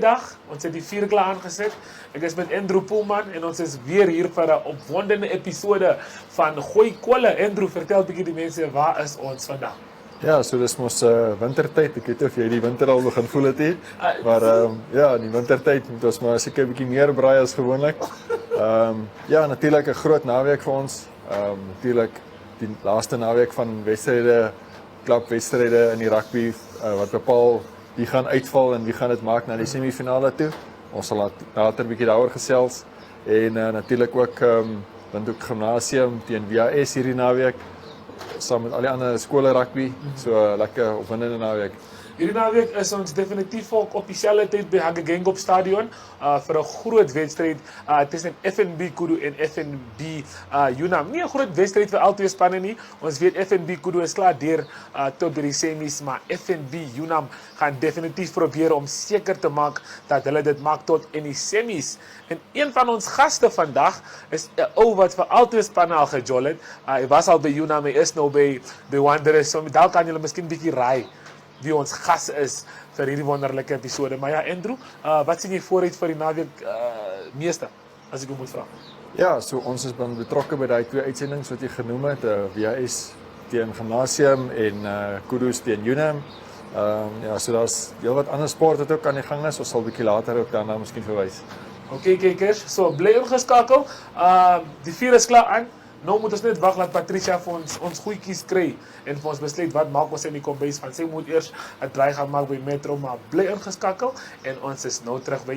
Dag, ons het die vier klaar aangesit. Ek is met Andrew Poelman en ons is weer hier vir 'n opwondende episode van Gooi Kolle. Andrew, vertel 'n bietjie die mense, waar is ons vandag? Ja, so dis mos wintertyd. Ek weet nie of jy die winter al begin voel het hier. Maar ja, in die wintertyd moet ons maar seker 'n bietjie meer braai as gewoonlik. Ja, natuurlik 'n groot naweek vir ons. Natuurlik die laaste naweek van wedstryde, klubwedstryde in die rugby wat bepaal wie gaan uitval en wie gaan dit maak na die semifinale toe. Ons sal later 'n bietjie daaroor gesels en natuurlik ook Windhoek Gimnasium teen WAS hierdie naweek saam met al die ander skole rugby. So lekker opwindende naweek. Hierdie naweek is ons definitief ook op dieselfde tyd by Hagegengop Stadion vir 'n groot wedstryd tussen FNB Kudu en FNB Unam. Nie 'n groot wedstryd vir albei spanne nie. Ons weet FNB Kudu is klaar deur tot by die semis, maar FNB Unam gaan definitief probeer om seker te maak dat hulle dit maak tot in die semis. En een van ons gaste vandag is 'n ou wat vir albei spanne al gejol het. Hy was al by Unam, hy is nou by Wanderers. So dalk kan julle miskien bietjie raai wie ons gas is vir hierdie wonderlike episode. Maar ja, Andrew, wat sien jy vooruit vir die naweek meeste, as ek jou moet vra? Ja, so ons is dan betrokke by daai twee uitsendings wat jy genoem het, WAS teen Gimnasium en Kudu teen Unam. Ja, so daar's heelwat ander sport wat ook aan die gang is. Ons sal 'n bietjie later ook daarna miskien verwys. Okay, kykers, so bly ingeskakel. Die vuur is klaar aan. Nou moet ons net wag dat Patricia vir ons goedjies kry en vir ons besluit wat maak ons in die kombuis van. Sy moet eers 'n draai gaan maak by Metro, maar bly ingeskakel en ons is nou terug by